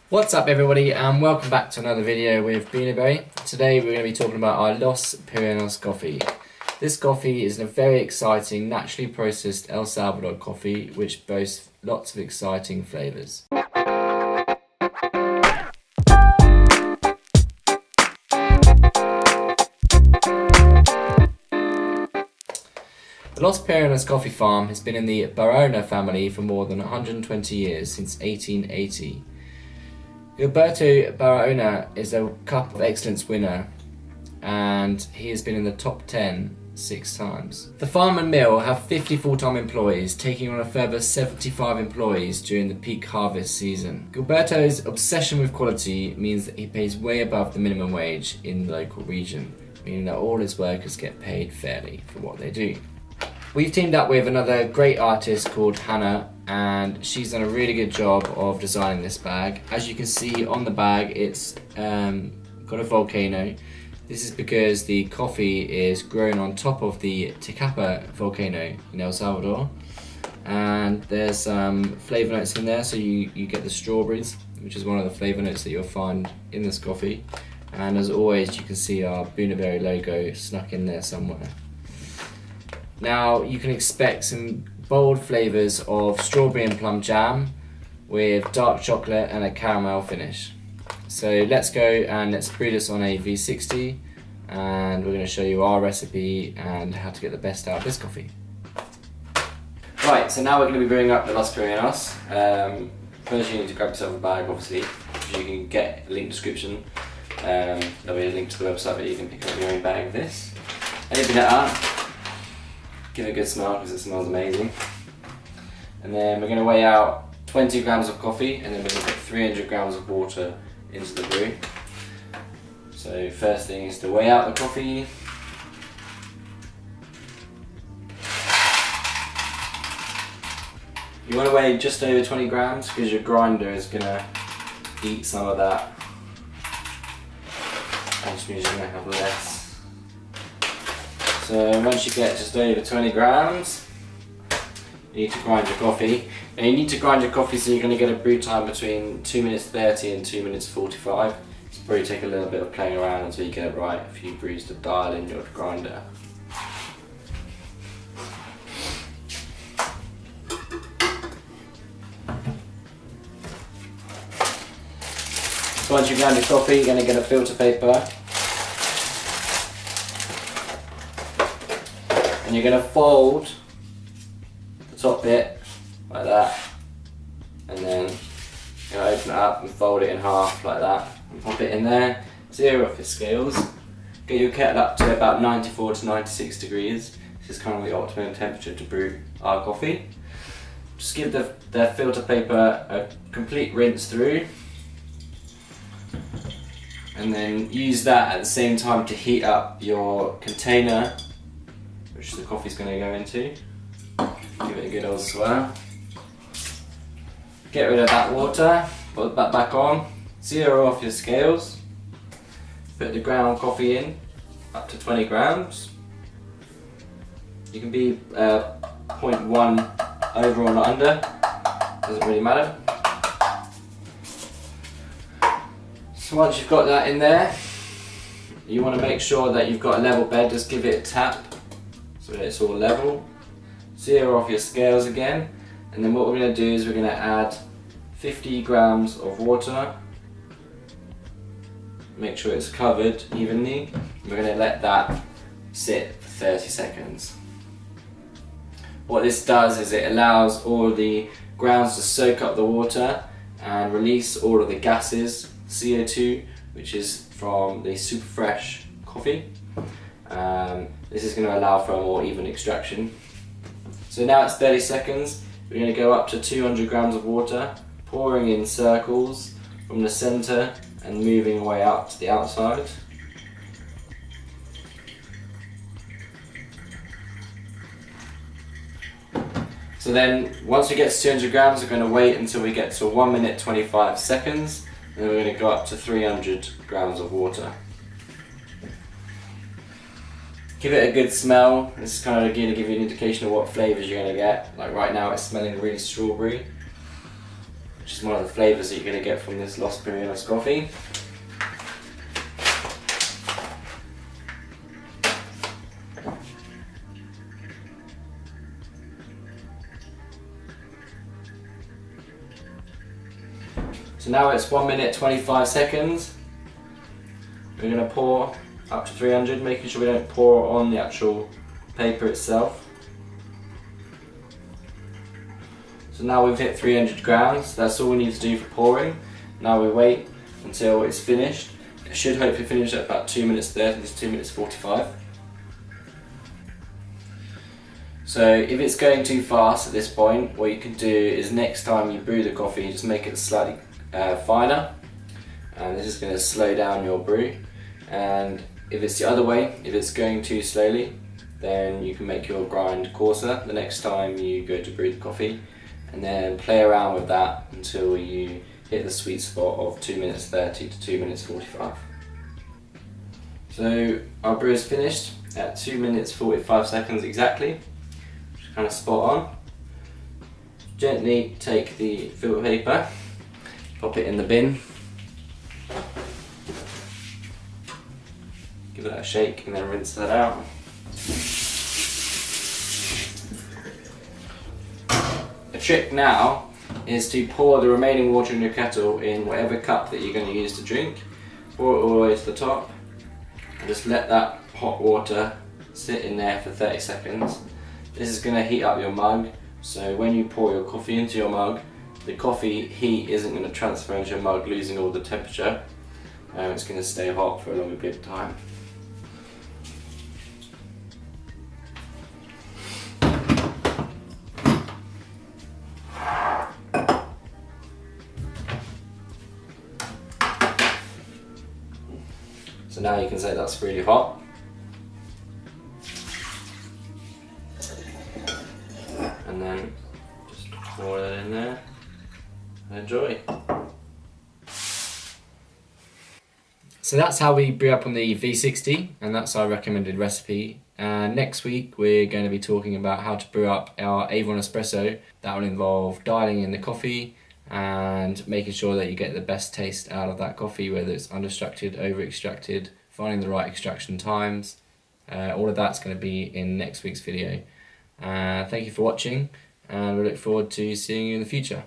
What's up everybody and welcome back to another video with Pirineos. Today we're going to be talking about our Los Pirineos coffee. This coffee is a very exciting, naturally processed El Salvador coffee which boasts lots of exciting flavours. The Los Pirineos coffee farm has been in the Barona family for more than 120 years, since 1880. Gilberto Barona is a Cup of Excellence winner and he has been in the top 10 6 times. The farm and mill have 50 full-time employees, taking on a further 75 employees during the peak harvest season. Gilberto's obsession with quality means that he pays way above the minimum wage in the local region, meaning that all his workers get paid fairly for what they do. We've teamed up with another great artist called Hannah, and she's done a really good job of designing this bag. As you can see on the bag, it's got a volcano. This is because the coffee is grown on top of the Tecapa volcano in El Salvador, and there's some flavour notes in there, so you get the strawberries, which is one of the flavour notes that you'll find in this coffee. And as always, you can see our Boonaberry logo snuck in there somewhere. Now you can expect some bold flavours of strawberry and plum jam with dark chocolate and a caramel finish. So let's go and let's brew this on a V60, and we're going to show you our recipe and how to get the best out of this coffee. Right, so now we're going to be brewing up the Los Pirineos. First you need to grab yourself a bag, obviously, which you can get a link description. There'll be a link to the website where you can pick up your own bag of this. Open it up. Give it a good smell because it smells amazing. And then we're going to weigh out 20 grams of coffee, and then we're going to put 300 grams of water into the brew. So first thing is to weigh out the coffee. You want to weigh just over 20 grams because your grinder is going to eat some of that. Which means you're going to have less. So once you get just over 20 grams, you need to grind your coffee. Now you need to grind your coffee so you're going to get a brew time between 2 minutes 30 and 2 minutes 45. It's probably take a little bit of playing around until you get it right, a few brews to dial in your grinder. So once you've ground your coffee, you're going to get a filter paper. And you're going to fold the top bit like that, and then you're going to open it up and fold it in half like that, and pop it in there. Zero off your scales. Get your kettle up to about 94 to 96 degrees. This is kind of the optimum temperature to brew our coffee. Just give the filter paper a complete rinse through, and then use that at the same time to heat up your container which the coffee's going to go into. Give it a good old swirl. Get rid of that water, put that back on, zero off your scales, put the ground coffee in, up to 20 grams. You can be 0.1 over or under, doesn't really matter. So once you've got that in there, you want to make sure that you've got a level bed, just give it a tap so that it's all level. Zero off your scales again, and then what we're going to do is we're going to add 50 grams of water. Make sure it's covered evenly. We're going to let that sit for 30 seconds. What this does is it allows all the grounds to soak up the water and release all of the gases, CO2, which is from the super fresh coffee. This is going to allow for a more even extraction. So now it's 30 seconds, we're going to go up to 200 grams of water, pouring in circles from the centre and moving away out to the outside. So then once we get to 200 grams, we're going to wait until we get to 1 minute 25 seconds, and then we're going to go up to 300 grams of water. Give it a good smell. This is kind of going to give you an indication of what flavours you're going to get. Like right now it's smelling really strawberry. which is one of the flavours that you're going to get from this Los Pirineos coffee. So now it's 1 minute 25 seconds. We're going to pour up to 300, making sure we don't pour on the actual paper itself. So now we've hit 300 grams, that's all we need to do for pouring. Now we wait until it's finished. It should hopefully finish at about 2 minutes 30 to 2 minutes 45. So if it's going too fast at this point, what you can do is next time you brew the coffee, just make it slightly finer. And this is going to slow down your brew. And if it's the other way, if it's going too slowly, then you can make your grind coarser the next time you go to brew the coffee, and then play around with that until you hit the sweet spot of 2 minutes 30 to 2 minutes 45. So our brew is finished at 2 minutes 45 seconds exactly, which is kind of spot on. Gently take the filter paper, pop it in the bin, give it a shake and then rinse that out. The trick now is to pour the remaining water in your kettle in whatever cup that you're going to use to drink. Pour it all the way to the top and just let that hot water sit in there for 30 seconds. This is going to heat up your mug, so when you pour your coffee into your mug, the coffee heat isn't going to transfer into your mug, losing all the temperature. It's going to stay hot for a longer period of time. So now you can say that's really hot. And then just pour that in there and enjoy. So that's how we brew up on the V60, and that's our recommended recipe. Next week we're going to be talking about how to brew up our Avon espresso. That will involve dialing in the coffee and making sure that you get the best taste out of that coffee, whether it's under-extracted, over-extracted, finding the right extraction times. All of that's going to be in next week's video. Thank you for watching, and we look forward to seeing you in the future.